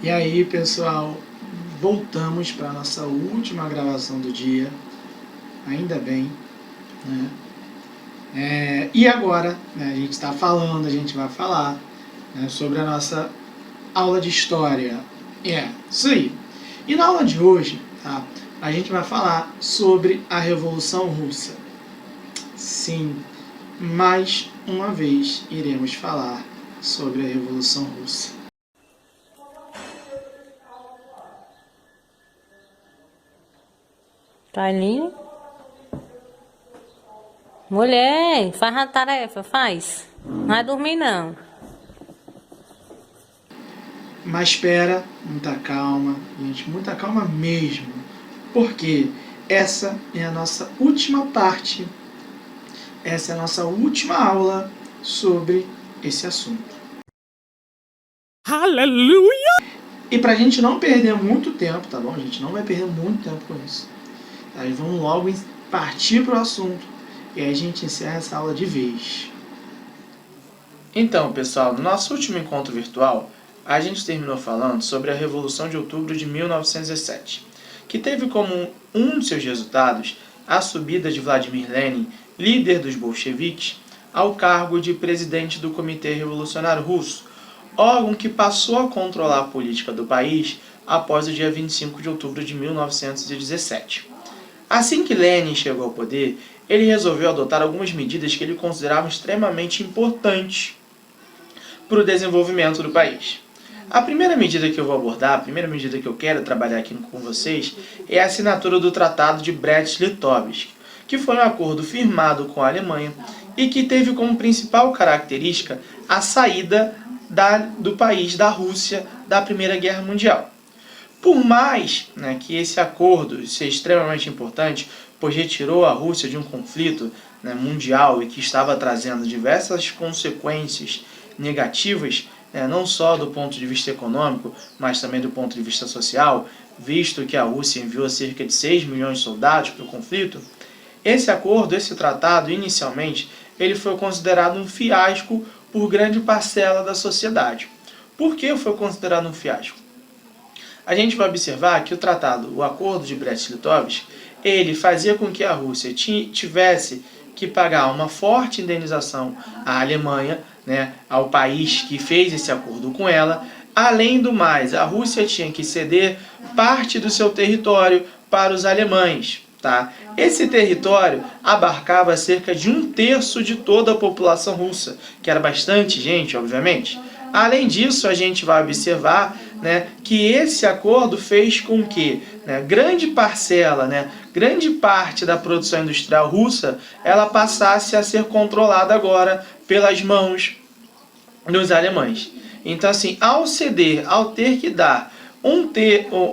E aí, pessoal, voltamos para a nossa última gravação do dia, ainda bem, né? E agora, né, a gente vai falar, né, sobre a nossa aula de História. Isso aí. E na aula de hoje, tá, a gente vai falar sobre a Revolução Russa. Sim, mais uma vez iremos falar sobre a Revolução Russa. Carlinhos? Mulher, faz a tarefa, faz. Não vai dormir, não. Mas espera, muita calma, gente, muita calma mesmo, porque essa é a nossa última parte, essa é a nossa última aula sobre esse assunto. Aleluia! E pra gente não perder muito tempo, tá bom? A gente não vai perder muito tempo com isso. Aí vamos logo partir pro assunto e aí a gente encerra essa aula de vez. Então, pessoal, no nosso último encontro virtual, a gente terminou falando sobre a Revolução de Outubro de 1917, que teve como um de seus resultados a subida de Vladimir Lenin, líder dos bolcheviques, ao cargo de presidente do Comitê Revolucionário Russo, órgão que passou a controlar a política do país após o dia 25 de outubro de 1917. Assim que Lenin chegou ao poder, ele resolveu adotar algumas medidas que ele considerava extremamente importantes para o desenvolvimento do país. A primeira medida que eu vou abordar, a primeira medida que eu quero trabalhar aqui com vocês, é a assinatura do Tratado de Brest-Litovsk, que foi um acordo firmado com a Alemanha e que teve como principal característica a saída do país, da Rússia, da Primeira Guerra Mundial. Por mais, né, que esse acordo seja extremamente importante, pois retirou a Rússia de um conflito, né, mundial e que estava trazendo diversas consequências negativas, né, não só do ponto de vista econômico, mas também do ponto de vista social, visto que a Rússia enviou cerca de 6 milhões de soldados para o conflito, esse acordo, esse tratado, inicialmente, ele foi considerado um fiasco por grande parcela da sociedade. Por que foi considerado um fiasco? A gente vai observar que o acordo de Brest-Litovsk, ele fazia com que a Rússia tivesse que pagar uma forte indenização à Alemanha, né, ao país que fez esse acordo com ela. Além do mais, a Rússia tinha que ceder parte do seu território para os alemães. Tá? Esse território abarcava cerca de 1/3 de toda a população russa, que era bastante gente, obviamente. Além disso, a gente vai observar, né, que esse acordo fez com que, né, grande parcela, né, grande parte da produção industrial russa, ela passasse a ser controlada agora pelas mãos dos alemães. Então, assim, ao ceder, ao ter que dar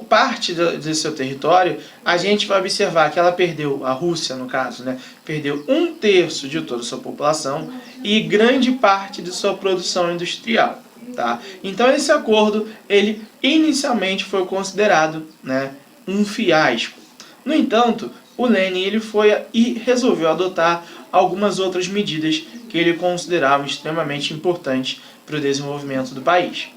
parte do seu território, a gente vai observar que ela perdeu, a Rússia no caso, né, perdeu 1/3 de toda a sua população e grande parte de sua produção industrial. Tá? Então esse acordo, ele inicialmente foi considerado, né, um fiasco. No entanto, o Lenin ele foi e resolveu adotar algumas outras medidas que ele considerava extremamente importantes para o desenvolvimento do país.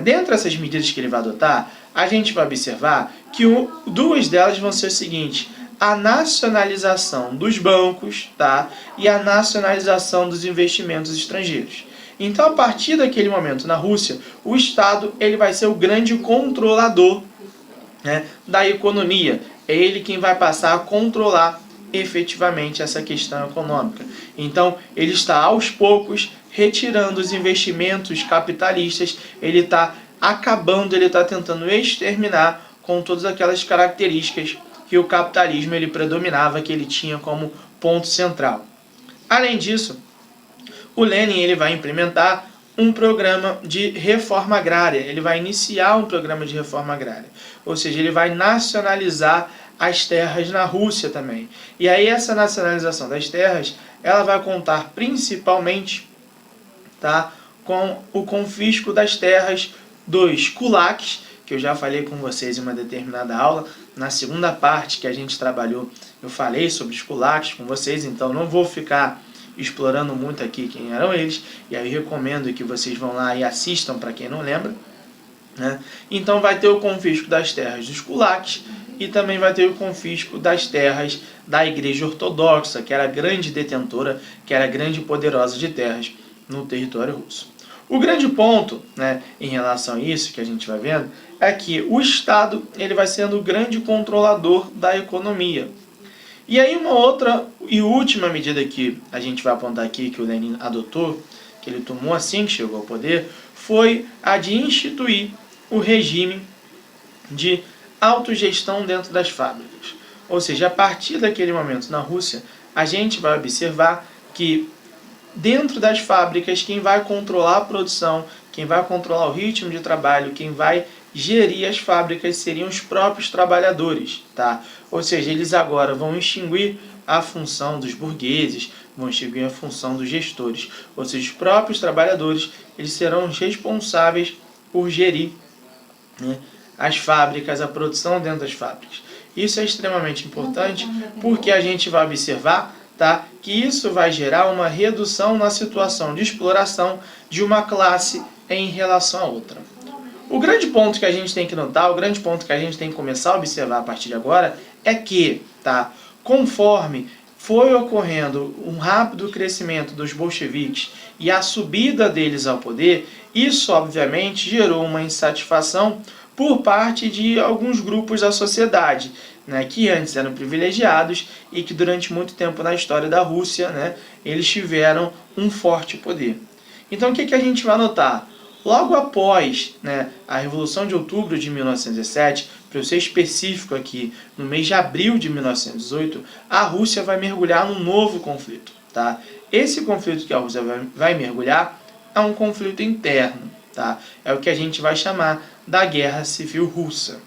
Dentre essas medidas que ele vai adotar, a gente vai observar que duas delas vão ser o seguinte: a nacionalização dos bancos, tá? E a nacionalização dos investimentos estrangeiros. Então, a partir daquele momento na Rússia, o Estado ele vai ser o grande controlador, né, da economia. É ele quem vai passar a controlar efetivamente essa questão econômica. Então, ele está aos poucos retirando os investimentos capitalistas, ele está acabando, ele está tentando exterminar com todas aquelas características que o capitalismo ele predominava, que ele tinha como ponto central. Além disso, o Lenin ele vai implementar um programa de reforma agrária, ele vai iniciar um programa de reforma agrária, ou seja, ele vai nacionalizar as terras na Rússia também. E aí essa nacionalização das terras, ela vai contar principalmente, tá, com o confisco das terras dos kulaks, que eu já falei com vocês em uma determinada aula. Na segunda parte que a gente trabalhou, eu falei sobre os kulaks com vocês, então não vou ficar explorando muito aqui quem eram eles, e aí recomendo que vocês vão lá e assistam para quem não lembra. né? Então vai ter o confisco das terras dos kulaks e também vai ter o confisco das terras da Igreja Ortodoxa, que era a grande detentora, que era a grande poderosa de terras no território russo. O grande ponto, né, em relação a isso, que a gente vai vendo, é que o Estado ele vai sendo o grande controlador da economia. E aí uma outra e última medida que a gente vai apontar aqui, que o Lenin adotou, que ele tomou assim que chegou ao poder, foi a de instituir o regime de autogestão dentro das fábricas. Ou seja, a partir daquele momento na Rússia, a gente vai observar que dentro das fábricas, quem vai controlar a produção, quem vai controlar o ritmo de trabalho, quem vai gerir as fábricas seriam os próprios trabalhadores, tá? Ou seja, eles agora vão extinguir a função dos burgueses, vão extinguir a função dos gestores. Ou seja, os próprios trabalhadores eles serão os responsáveis por gerir, né, as fábricas, a produção dentro das fábricas. Isso é extremamente importante porque a gente vai observar, tá, que isso vai gerar uma redução na situação de exploração de uma classe em relação a outra. O grande ponto que a gente tem que notar, o grande ponto que a gente tem que começar a observar a partir de agora é que, tá, conforme foi ocorrendo um rápido crescimento dos bolcheviques e a subida deles ao poder, isso obviamente gerou uma insatisfação por parte de alguns grupos da sociedade, né, que antes eram privilegiados e que durante muito tempo na história da Rússia, né, eles tiveram um forte poder. Então o que a gente vai notar? Logo após, né, a Revolução de Outubro de 1917, para eu ser específico aqui, no mês de abril de 1918, a Rússia vai mergulhar num novo conflito. Tá? Esse conflito que a Rússia vai mergulhar é um conflito interno. Tá? É o que a gente vai chamar da Guerra Civil Russa.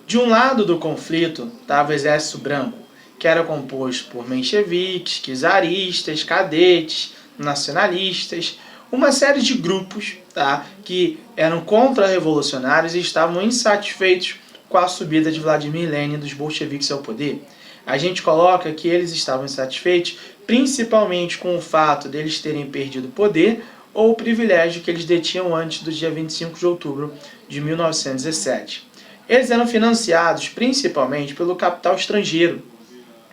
De um lado do conflito estava o Exército Branco, que era composto por mencheviques, czaristas, cadetes, nacionalistas, uma série de grupos, tá, que eram contra-revolucionários e estavam insatisfeitos com a subida de Vladimir Lenin dos bolcheviques ao poder. A gente coloca que eles estavam insatisfeitos principalmente com o fato deles terem perdido poder ou o privilégio que eles detinham antes do dia 25 de outubro de 1917. Eles eram financiados principalmente pelo capital estrangeiro,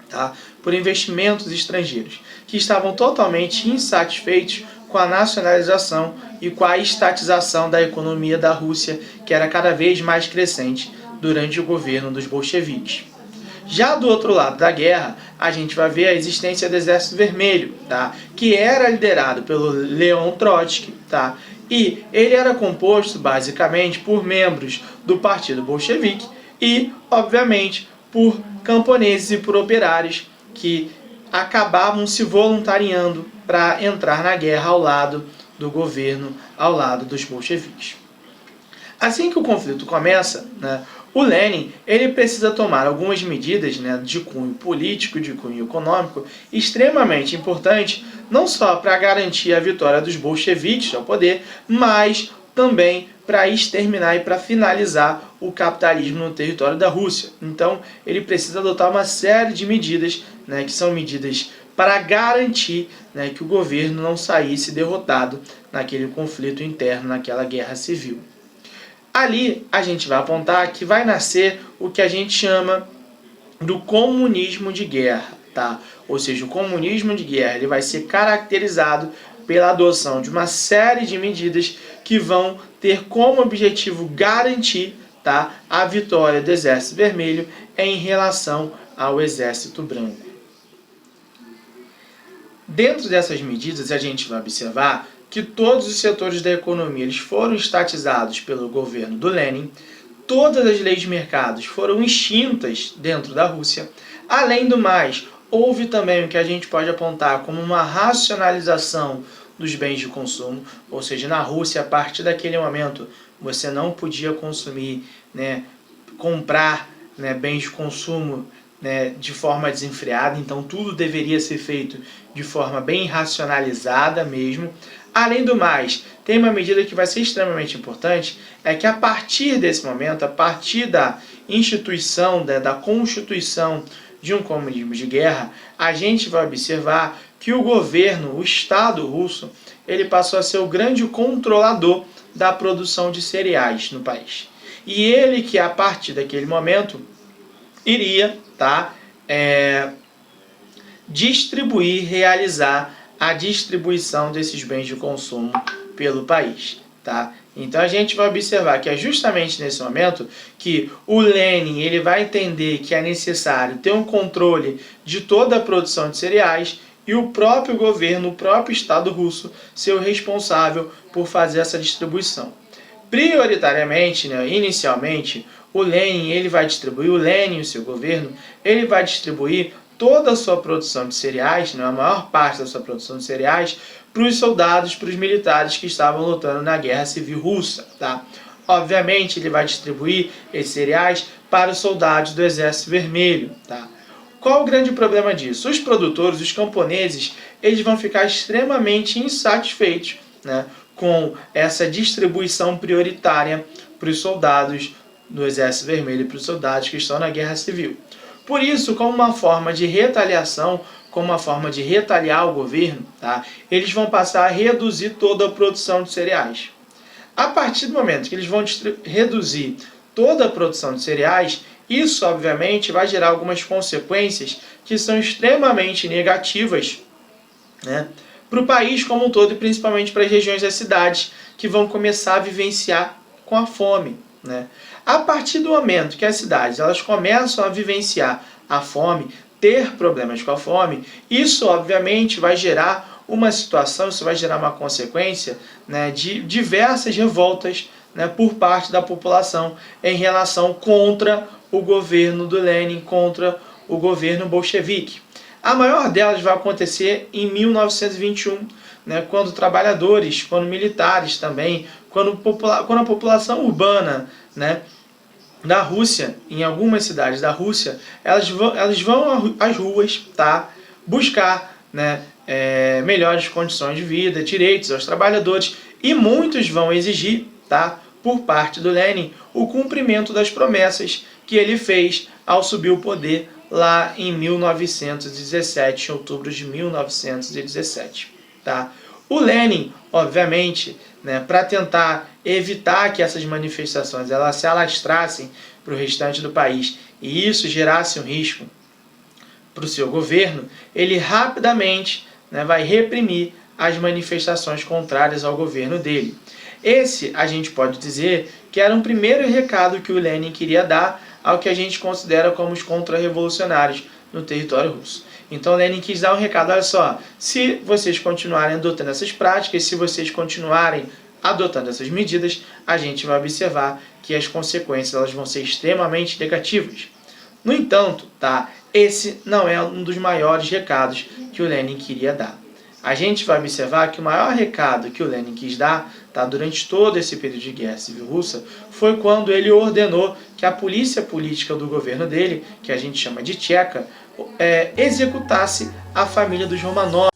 tá? Por investimentos estrangeiros, que estavam totalmente insatisfeitos com a nacionalização e com a estatização da economia da Rússia, que era cada vez mais crescente durante o governo dos bolcheviques. Já do outro lado da guerra, a gente vai ver a existência do Exército Vermelho, tá? Que era liderado pelo Leon Trotsky, tá? E ele era composto basicamente por membros do Partido Bolchevique e, obviamente, por camponeses e por operários que acabavam se voluntariando para entrar na guerra ao lado do governo, ao lado dos bolcheviques. Assim que o conflito começa, né, o Lenin ele precisa tomar algumas medidas, né, de cunho político, de cunho econômico, extremamente importantes, não só para garantir a vitória dos bolcheviques ao poder, mas também para exterminar e para finalizar o capitalismo no território da Rússia. Então, ele precisa adotar uma série de medidas, né, que são medidas para garantir, né, que o governo não saísse derrotado naquele conflito interno, naquela guerra civil. Ali a gente vai apontar que vai nascer o que a gente chama do comunismo de guerra, tá? Ou seja, o comunismo de guerra ele vai ser caracterizado pela adoção de uma série de medidas que vão ter como objetivo garantir, tá, a vitória do Exército Vermelho em relação ao Exército Branco. Dentro dessas medidas a gente vai observar que todos os setores da economia eles foram estatizados pelo governo do Lenin, todas as leis de mercados foram extintas dentro da Rússia. Além do mais, houve também o que a gente pode apontar como uma racionalização dos bens de consumo, ou seja, na Rússia, a partir daquele momento, você não podia consumir, né, comprar, né, bens de consumo, né, de forma desenfreada, então tudo deveria ser feito de forma bem racionalizada mesmo. Além do mais, tem uma medida que vai ser extremamente importante, é que a partir desse momento, a partir da instituição, da Constituição de um comunismo de guerra, a gente vai observar que o governo, o Estado russo, ele passou a ser o grande controlador da produção de cereais no país. E ele que, a partir daquele momento, iria distribuir, realizar a distribuição desses bens de consumo pelo país. Então a gente vai observar que é justamente nesse momento que o Lenin ele vai entender que é necessário ter um controle de toda a produção de cereais e o próprio governo, o próprio Estado russo, ser o responsável por fazer essa distribuição. Prioritariamente, inicialmente, o Lenin ele vai distribuir, o Lenin e o seu governo, ele vai distribuir toda a sua produção de cereais, a maior parte da sua produção de cereais, para os soldados, para os militares que estavam lutando na Guerra Civil Russa. Obviamente, ele vai distribuir esses cereais para os soldados do Exército Vermelho. Qual o grande problema disso? Os produtores, os camponeses, eles vão ficar extremamente insatisfeitos com essa distribuição prioritária para os soldados do Exército Vermelho e para os soldados que estão na Guerra Civil. Por isso, como uma forma de retaliação, como uma forma de retaliar o governo, eles vão passar a reduzir toda a produção de cereais. A partir do momento que eles vão reduzir toda a produção de cereais, isso, obviamente, vai gerar algumas consequências que são extremamente negativas para o país como um todo e principalmente para as regiões das cidades que vão começar a vivenciar com a fome. A partir do momento que as cidades elas começam a vivenciar a fome, ter problemas com a fome, isso obviamente vai gerar uma situação, isso vai gerar uma consequência de diversas revoltas por parte da população em relação contra o governo do Lenin, contra o governo bolchevique. A maior delas vai acontecer em 1921, quando trabalhadores, quando militares também, quando a população urbana da Rússia, em algumas cidades da Rússia, elas vão às ruas buscar melhores condições de vida, direitos aos trabalhadores, e muitos vão exigir por parte do Lenin o cumprimento das promessas que ele fez ao subir o poder lá em 1917, em outubro de 1917. O Lenin, obviamente, para tentar evitar que essas manifestações elas se alastrassem para o restante do país e isso gerasse um risco para o seu governo, ele rapidamente vai reprimir as manifestações contrárias ao governo dele. Esse, a gente pode dizer, que era um primeiro recado que o Lenin queria dar ao que a gente considera como os contra-revolucionários no território russo. Então Lenin quis dar um recado, olha só, se vocês continuarem adotando essas práticas, se vocês continuarem adotando essas medidas, a gente vai observar que as consequências elas vão ser extremamente negativas. No entanto, esse não é um dos maiores recados que o Lenin queria dar. A gente vai observar que o maior recado que o Lenin quis dar durante todo esse período de Guerra Civil Russa foi quando ele ordenou que a polícia política do governo dele, que a gente chama de Tcheca, executasse a família dos Romanov.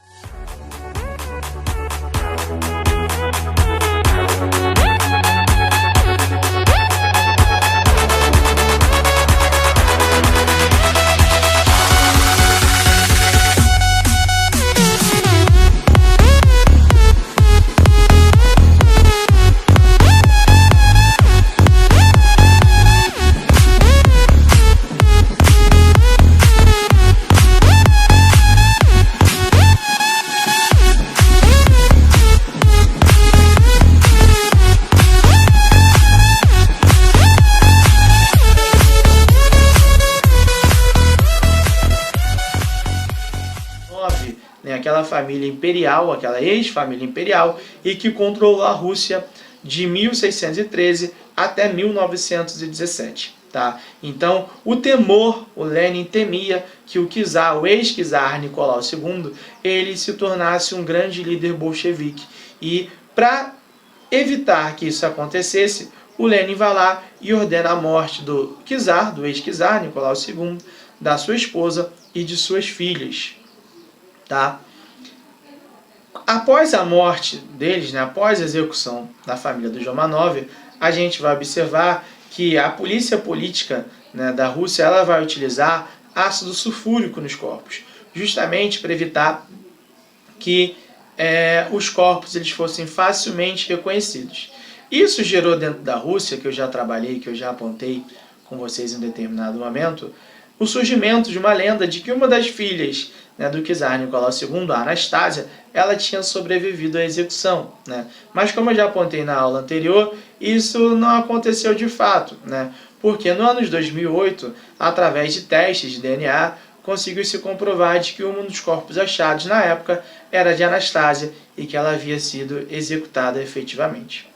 Aquela família imperial, aquela ex-família imperial, e que controlou a Rússia de 1613 até 1917. Então, o Lenin temia que o czar, o ex-czar Nicolau II, ele se tornasse um grande líder bolchevique. E, para evitar que isso acontecesse, o Lenin vai lá e ordena a morte do czar, do ex-czar Nicolau II, da sua esposa e de suas filhas. Após a morte deles, após a execução da família dos Romanov, a gente vai observar que a polícia política da Rússia ela vai utilizar ácido sulfúrico nos corpos, justamente para evitar que os corpos eles fossem facilmente reconhecidos. Isso gerou dentro da Rússia, que eu já trabalhei, que eu já apontei com vocês em determinado momento, o surgimento de uma lenda de que uma das filhas, né, do czar Nicolau II, a Anastásia, ela tinha sobrevivido à execução, né? Mas como eu já apontei na aula anterior, isso não aconteceu de fato, né? Porque no ano de 2008, através de testes de DNA, conseguiu se comprovar de que um dos corpos achados na época era de Anastásia e que ela havia sido executada efetivamente.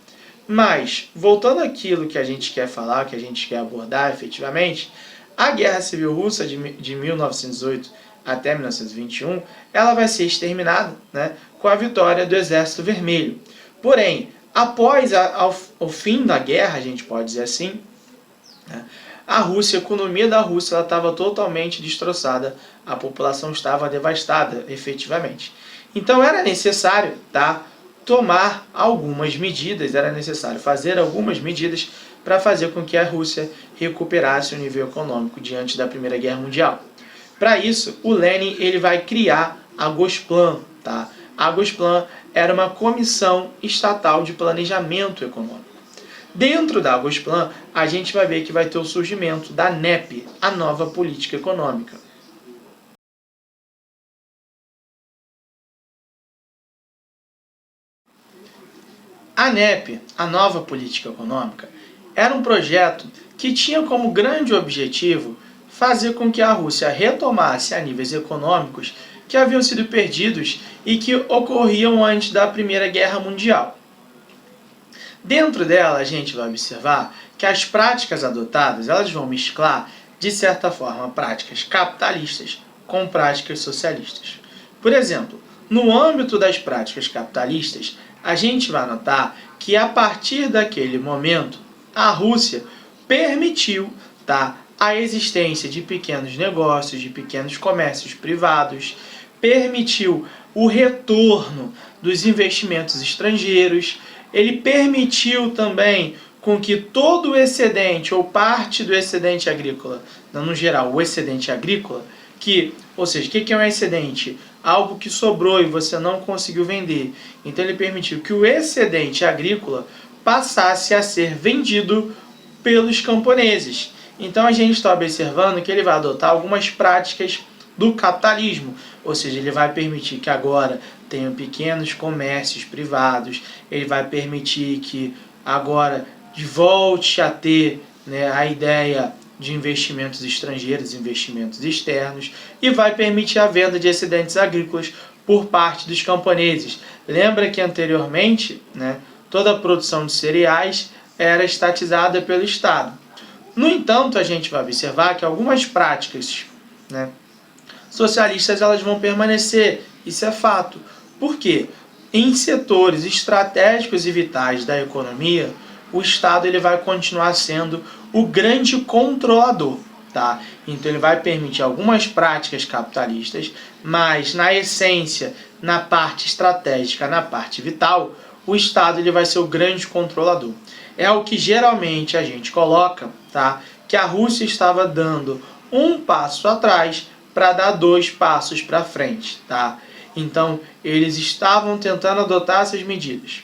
Mas, voltando àquilo que a gente quer falar, que a gente quer abordar efetivamente, a Guerra Civil Russa de 1918 até 1921, ela vai ser exterminada, né, com a vitória do Exército Vermelho. Porém, após o fim da guerra, a gente pode dizer assim, né, a economia da Rússia estava totalmente destroçada, a população estava devastada, efetivamente. Então era necessário, tá, tomar algumas medidas, era necessário fazer algumas medidas para fazer com que a Rússia recuperasse o nível econômico diante da Primeira Guerra Mundial. Para isso, o Lenin ele vai criar a Gosplan. Tá? A Gosplan era uma comissão estatal de planejamento econômico. Dentro da Gosplan, a gente vai ver que vai ter o surgimento da NEP, a nova política econômica. A NEP, a nova política econômica, era um projeto que tinha como grande objetivo fazer com que a Rússia retomasse a níveis econômicos que haviam sido perdidos e que ocorriam antes da Primeira Guerra Mundial. Dentro dela, a gente vai observar que as práticas adotadas elas vão mesclar, de certa forma, práticas capitalistas com práticas socialistas. Por exemplo, no âmbito das práticas capitalistas, a gente vai notar que a partir daquele momento, a Rússia permitiu, tá, a existência de pequenos negócios, de pequenos comércios privados, permitiu o retorno dos investimentos estrangeiros, ele permitiu também com que todo o excedente ou parte do excedente agrícola, no geral o excedente agrícola, ou seja, o que é um excedente? Algo que sobrou e você não conseguiu vender. Então ele permitiu que o excedente agrícola passasse a ser vendido pelos camponeses. Então a gente está observando que ele vai adotar algumas práticas do capitalismo, ou seja, ele vai permitir que agora tenham pequenos comércios privados, ele vai permitir que agora volte a ter, né, a ideia de investimentos estrangeiros, investimentos externos, e vai permitir a venda de excedentes agrícolas por parte dos camponeses. Lembra que anteriormente, né, toda a produção de cereais era estatizada pelo Estado. No entanto, a gente vai observar que algumas práticas, né, socialistas elas vão permanecer, isso é fato. Por quê? Em setores estratégicos e vitais da economia, o Estado ele vai continuar sendo o grande controlador. Tá? Então ele vai permitir algumas práticas capitalistas, mas na essência, na parte estratégica, na parte vital, o Estado ele vai ser o grande controlador. É o que geralmente a gente coloca, tá? Que a Rússia estava dando um passo atrás para dar 2 passos para frente. Tá? Então eles estavam tentando adotar essas medidas.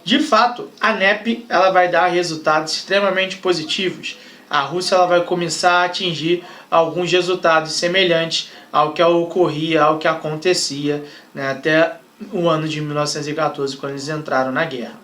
De fato, a NEP ela vai dar resultados extremamente positivos. A Rússia ela vai começar a atingir alguns resultados semelhantes ao que ocorria, ao que acontecia, né, até o ano de 1914, quando eles entraram na guerra.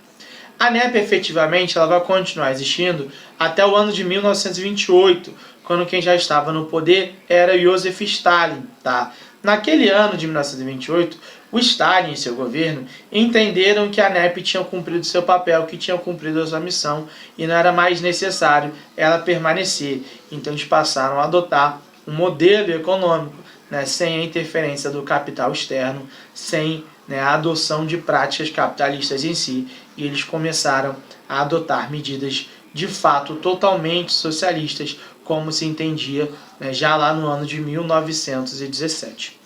A NEP, efetivamente, ela vai continuar existindo até o ano de 1928, quando quem já estava no poder era Joseph Stalin. Tá? Naquele ano de 1928, o Stalin e seu governo entenderam que a NEP tinha cumprido seu papel, que tinha cumprido a sua missão e não era mais necessário ela permanecer. Então eles passaram a adotar um modelo econômico, né, sem a interferência do capital externo, sem, né, a adoção de práticas capitalistas em si, e eles começaram a adotar medidas de fato totalmente socialistas, como se entendia, né, já lá no ano de 1917.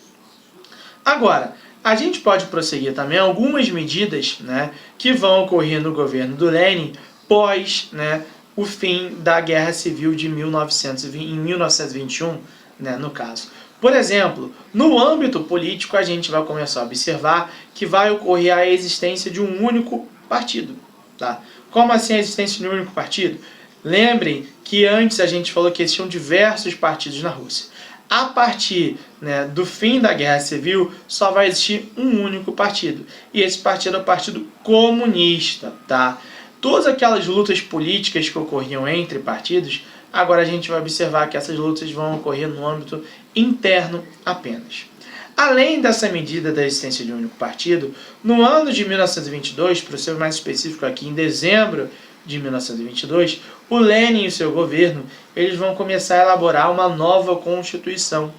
Agora, a gente pode prosseguir também algumas medidas, né, que vão ocorrer no governo do Lenin pós, né, o fim da Guerra Civil de 1921, né, no caso. Por exemplo, no âmbito político, a gente vai começar a observar que vai ocorrer a existência de um único partido. Tá? Como assim a existência de um único partido? Lembrem que antes a gente falou que existiam diversos partidos na Rússia. A partir, né, do fim da Guerra Civil, só vai existir um único partido. E esse partido é o Partido Comunista. Tá? Todas aquelas lutas políticas que ocorriam entre partidos, agora a gente vai observar que essas lutas vão ocorrer no âmbito interno apenas. Além dessa medida da existência de um único partido, no ano de 1922, para ser mais específico aqui, em dezembro de 1922, o Lenin e o seu governo eles vão começar a elaborar uma nova constituição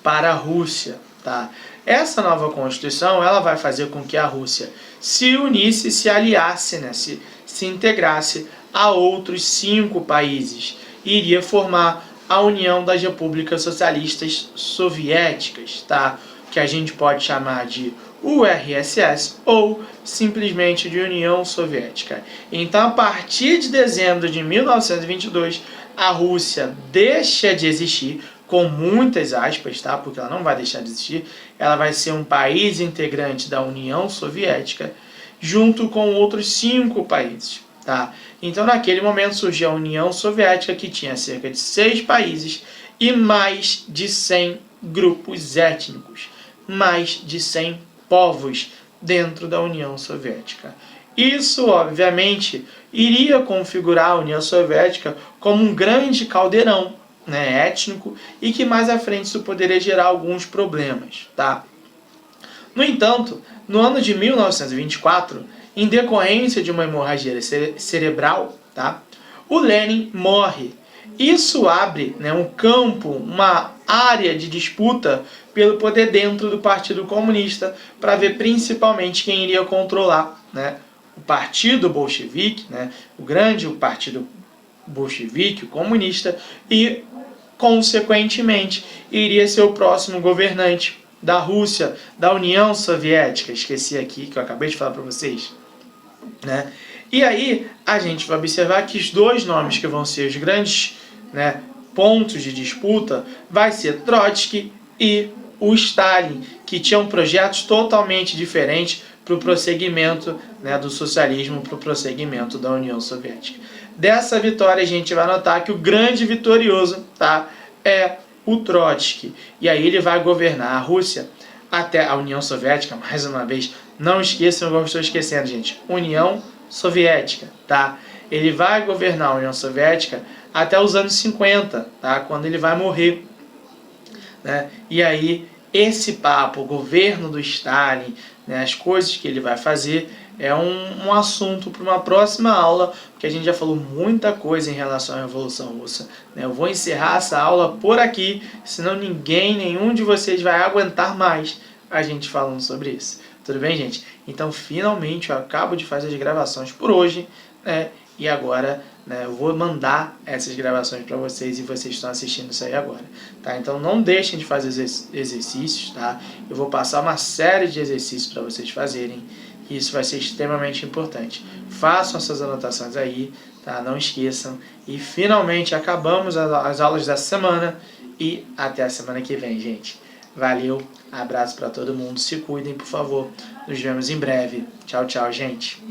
para a Rússia. Tá? Essa nova constituição ela vai fazer com que a Rússia se unisse, se aliasse, né, se integrasse a outros 5 países e iria formar a União das Repúblicas Socialistas Soviéticas, tá? Que a gente pode chamar de URSS ou simplesmente de União Soviética. Então, a partir de dezembro de 1922, a Rússia deixa de existir, com muitas aspas, tá? Porque ela não vai deixar de existir, ela vai ser um país integrante da União Soviética, junto com outros 5 países. Tá? Então, naquele momento, surgiu a União Soviética, que tinha cerca de 6 países e mais de 100 grupos étnicos, mais de 100 povos dentro da União Soviética. Isso, obviamente, iria configurar a União Soviética como um grande caldeirão, né, étnico e que mais à frente isso poderia gerar alguns problemas. Tá? No entanto, no ano de 1924, em decorrência de uma hemorragia cerebral, tá? O Lenin morre. Isso abre, né, um campo, uma área de disputa pelo poder dentro do Partido Comunista para ver principalmente quem iria controlar, né, o Partido Bolchevique, né, o Partido Bolchevique, o comunista, e, consequentemente, iria ser o próximo governante da Rússia, da União Soviética. Esqueci aqui que eu acabei de falar para vocês. Né? E aí a gente vai observar que os 2 nomes que vão ser os grandes, né, pontos de disputa vai ser Trotsky e o Stalin, que tinham projetos totalmente diferentes para o prosseguimento, né, do socialismo, para o prosseguimento da União Soviética. Dessa vitória a gente vai notar que o grande vitorioso, tá, é o Trotsky. E aí ele vai governar a Rússia até a União Soviética, mais uma vez, não esqueçam o que eu estou esquecendo, gente, União Soviética, tá? Ele vai governar a União Soviética até os anos 50, tá? Quando ele vai morrer, né? E aí, esse papo, o governo do Stalin, né, as coisas que ele vai fazer, é um assunto para uma próxima aula, porque a gente já falou muita coisa em relação à Revolução Russa. Né? Eu vou encerrar essa aula por aqui, senão nenhum de vocês vai aguentar mais a gente falando sobre isso. Tudo bem, gente? Então, finalmente, eu acabo de fazer as gravações por hoje, né? E agora, né, eu vou mandar essas gravações para vocês e vocês estão assistindo isso aí agora. Tá? Então, não deixem de fazer exercícios, tá? Eu vou passar uma série de exercícios para vocês fazerem. Isso vai ser extremamente importante. Façam essas anotações aí, tá? Não esqueçam. E finalmente acabamos as aulas da semana e até a semana que vem, gente. Valeu, abraço para todo mundo. Se cuidem, por favor. Nos vemos em breve. Tchau, tchau, gente.